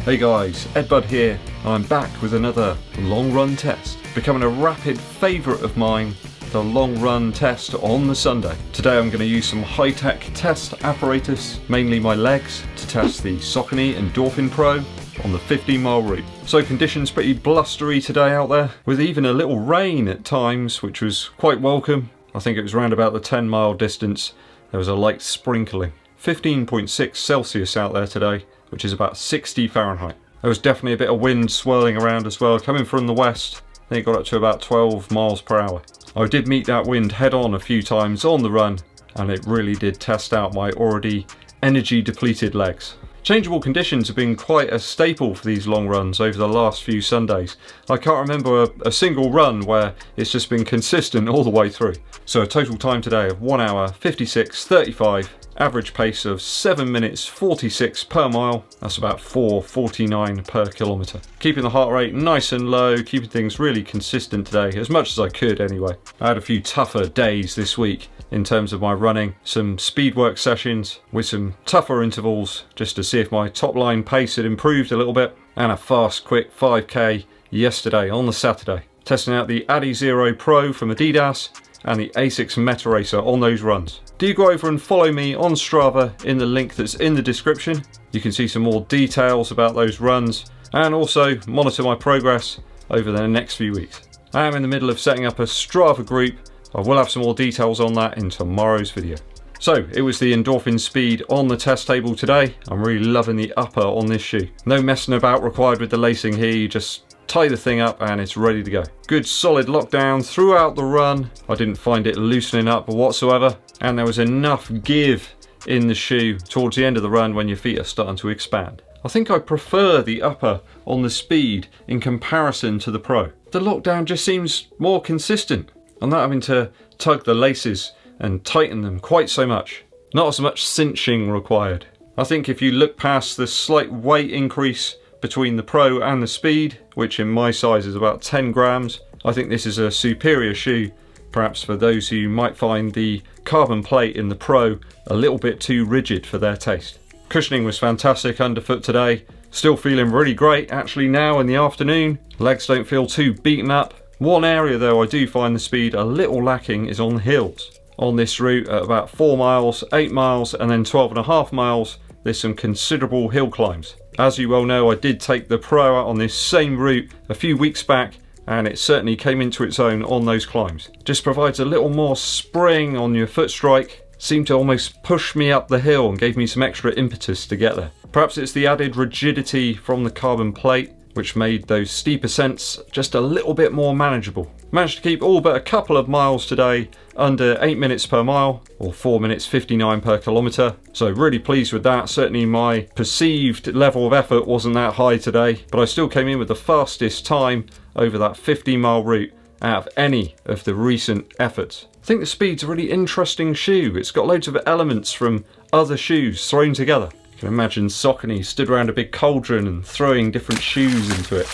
Hey guys, EDDBUD here. I'm back with another long run test. Becoming a rapid favourite of mine, the long run test on the Sunday. Today I'm going to use some high-tech test apparatus, mainly my legs, to test the Saucony Endorphin Pro on the 15-mile route. So conditions pretty blustery today out there, with even a little rain at times, which was quite welcome. I think it was around about the 10-mile distance. There was a light sprinkling. 15.6 Celsius out there today, which is about 60 Fahrenheit. There was definitely a bit of wind swirling around as well, coming from the west. I think it got up to about 12 miles per hour. I did meet that wind head on a few times on the run, and it really did test out my already energy depleted legs. Changeable conditions have been quite a staple for these long runs over the last few Sundays. I can't remember a single run where it's just been consistent all the way through. So a total time today of 1 hour 56:35, average pace of 7 minutes 46 per mile. That's about 4:49 per kilometre. Keeping the heart rate nice and low, keeping things really consistent today, as much as I could anyway. I had a few tougher days this week in terms of my running, some speed work sessions with some tougher intervals just to see if my top line pace had improved a little bit, and a fast quick 5k yesterday on the Saturday, testing out the Addi Pro from Adidas and the Asics Meta Racer on those runs. Do go over and follow me on Strava in the link that's in the description. You can see some more details about those runs and also monitor my progress over the next few weeks. I am in the middle of setting up a Strava group. I will have some more details on that in tomorrow's video. So it was the Endorphin Speed on the test table today. I'm really loving the upper on this shoe. No messing about required with the lacing here, you just tie the thing up and it's ready to go. Good solid lockdown throughout the run. I didn't find it loosening up whatsoever, and there was enough give in the shoe towards the end of the run when your feet are starting to expand. I think I prefer the upper on the Speed in comparison to the Pro. The lockdown just seems more consistent. I'm not having to tug the laces and tighten them quite so much. Not as much cinching required. I think if you look past the slight weight increase between the Pro and the Speed, which in my size is about 10 grams, I think this is a superior shoe, perhaps for those who might find the carbon plate in the Pro a little bit too rigid for their taste. Cushioning was fantastic underfoot today. Still feeling really great actually now in the afternoon. Legs don't feel too beaten up. One area though I do find the Speed a little lacking is on the hills. On this route at about 4 miles, 8 miles and then 12.5 miles, there's some considerable hill climbs. As you well know, I did take the Pro out on this same route a few weeks back, and it certainly came into its own on those climbs. Just provides a little more spring on your foot strike. Seemed to almost push me up the hill and gave me some extra impetus to get there. Perhaps it's the added rigidity from the carbon plate which made those steep ascents just a little bit more manageable. Managed to keep all but a couple of miles today under 8 minutes per mile, or 4 minutes 59 per kilometre. So really pleased with that. Certainly my perceived level of effort wasn't that high today, but I still came in with the fastest time over that 15-mile route out of any of the recent efforts. I think the Speed's a really interesting shoe. It's got loads of elements from other shoes thrown together. You can imagine Saucony stood around a big cauldron and throwing different shoes into it.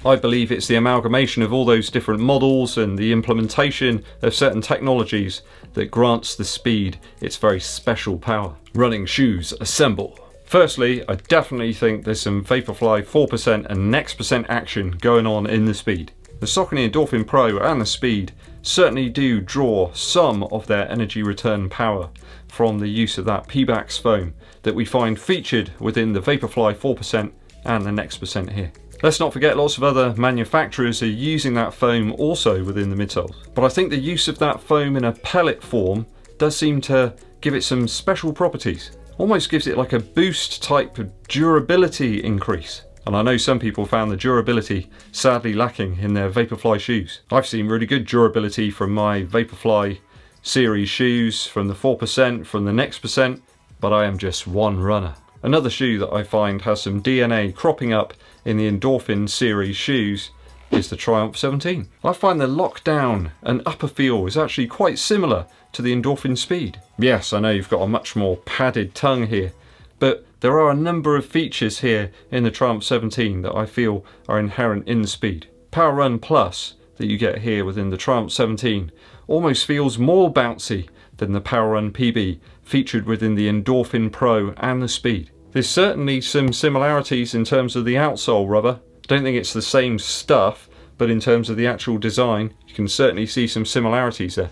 I believe it's the amalgamation of all those different models and the implementation of certain technologies that grants the Speed its very special power. Running shoes assemble. Firstly, I definitely think there's some Vaporfly 4% and Next% action going on in the Speed. The Saucony Endorphin Pro and the Speed certainly do draw some of their energy return power from the use of that Pebax foam that we find featured within the Vaporfly 4% and the Next% here. Let's not forget lots of other manufacturers are using that foam also within the midsoles. But I think the use of that foam in a pellet form does seem to give it some special properties. Almost gives it like a boost type of durability increase. And I know some people found the durability sadly lacking in their Vaporfly shoes. I've seen really good durability from my Vaporfly series shoes, from the 4%, from the Next%, but I am just one runner. Another shoe that I find has some DNA cropping up in the Endorphin series shoes is the Triumph 17. I find the lockdown and upper feel is actually quite similar to the Endorphin Speed. Yes, I know you've got a much more padded tongue here, but there are a number of features here in the Triumph 17 that I feel are inherent in the Speed. Power Run Plus that you get here within the Triumph 17 almost feels more bouncy than the Power Run PB featured within the Endorphin Pro and the Speed. There's certainly some similarities in terms of the outsole rubber. Don't think it's the same stuff, but in terms of the actual design, you can certainly see some similarities there.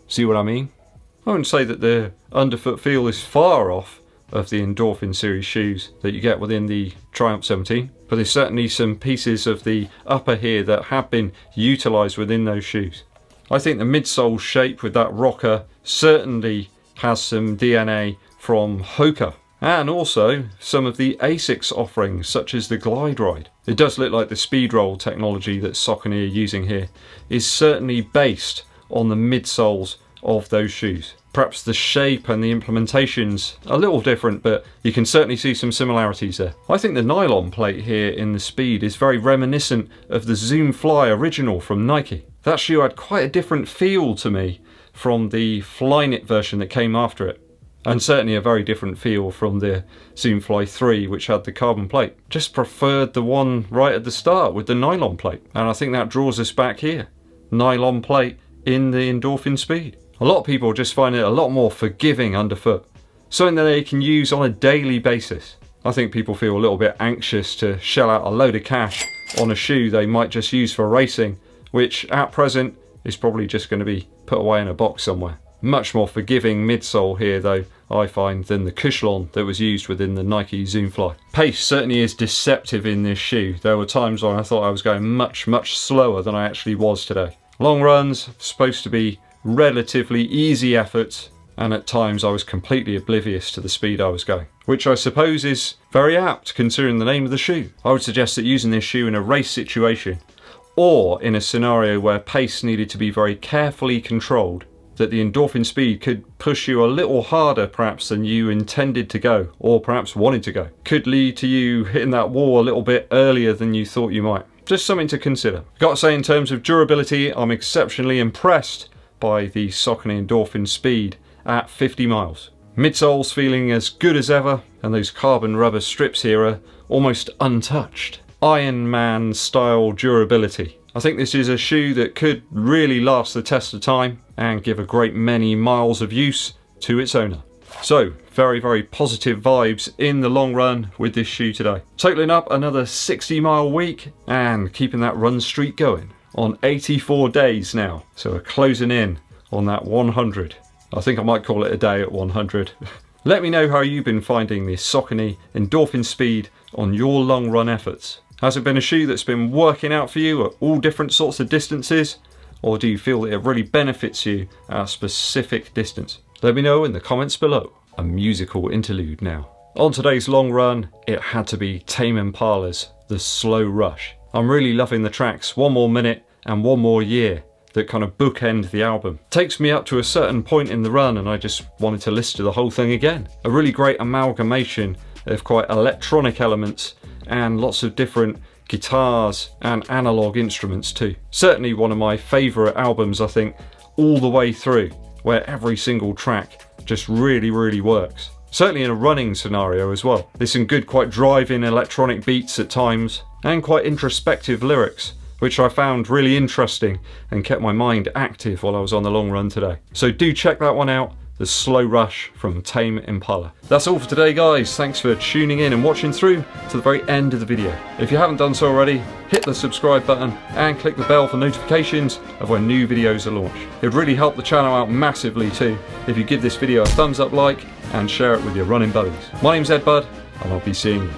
See what I mean? I wouldn't say that the underfoot feel is far off of the Endorphin series shoes that you get within the Triumph 17, but there's certainly some pieces of the upper here that have been utilised within those shoes. I think the midsole shape with that rocker certainly has some DNA from Hoka, and also some of the ASICS offerings such as the Glide Ride. It does look like the speed roll technology that Saucony are using here is certainly based on the midsoles of those shoes. Perhaps the shape and the implementation's a little different, but you can certainly see some similarities there. I think the nylon plate here in the Speed is very reminiscent of the Zoom Fly original from Nike. That shoe had quite a different feel to me from the Flyknit version that came after it, and certainly a very different feel from the Zoom Fly 3, which had the carbon plate. Just preferred the one right at the start with the nylon plate, and I think that draws us back here. Nylon plate in the Endorphin Speed. A lot of people just find it a lot more forgiving underfoot, something that they can use on a daily basis. I think people feel a little bit anxious to shell out a load of cash on a shoe they might just use for racing, which at present is probably just going to be put away in a box somewhere. Much more forgiving midsole here though, I find, than the Cushlon that was used within the Nike Zoom Fly. Pace certainly is deceptive in this shoe. There were times when I thought I was going much slower than I actually was today. Long runs, supposed to be relatively easy efforts, and at times I was completely oblivious to the speed I was going, which I suppose is very apt considering the name of the shoe. I would suggest that using this shoe in a race situation, or in a scenario where pace needed to be very carefully controlled, that the Endorphin Speed could push you a little harder perhaps than you intended to go, or perhaps wanted to go. Could lead to you hitting that wall a little bit earlier than you thought you might. Just something to consider. Got to say, in terms of durability, I'm exceptionally impressed by the Saucony Endorphin Speed at 50 miles. Midsole's feeling as good as ever, and those carbon rubber strips here are almost untouched. Iron Man style durability. I think this is a shoe that could really last the test of time and give a great many miles of use to its owner. So, very positive vibes in the long run with this shoe today. Totaling up another 60-mile week and keeping that run streak going on 84 days now. So we're closing in on that 100. I think I might call it a day at 100. Let me know how you've been finding the Saucony Endorphin Speed on your long run efforts. Has it been a shoe that's been working out for you at all different sorts of distances? Or do you feel that it really benefits you at a specific distance? Let me know in the comments below. A musical interlude now. On today's long run, it had to be Tame Impala's The Slow Rush. I'm really loving the tracks One More Minute and One More Year that kind of bookend the album. Takes me up to a certain point in the run and I just wanted to listen to the whole thing again. A really great amalgamation of quite electronic elements and lots of different guitars and analog instruments too. Certainly one of my favourite albums, I think, all the way through, where every single track just really works. Certainly in a running scenario as well. There's some good, quite driving electronic beats at times, and quite introspective lyrics, which I found really interesting and kept my mind active while I was on the long run today. So do check that one out, The Slow Rush from Tame Impala. That's all for today, guys. Thanks for tuning in and watching through to the very end of the video. If you haven't done so already, hit the subscribe button and click the bell for notifications of when new videos are launched. It would really help the channel out massively too if you give this video a thumbs up like and share it with your running buddies. My name's EDDBUD and I'll be seeing you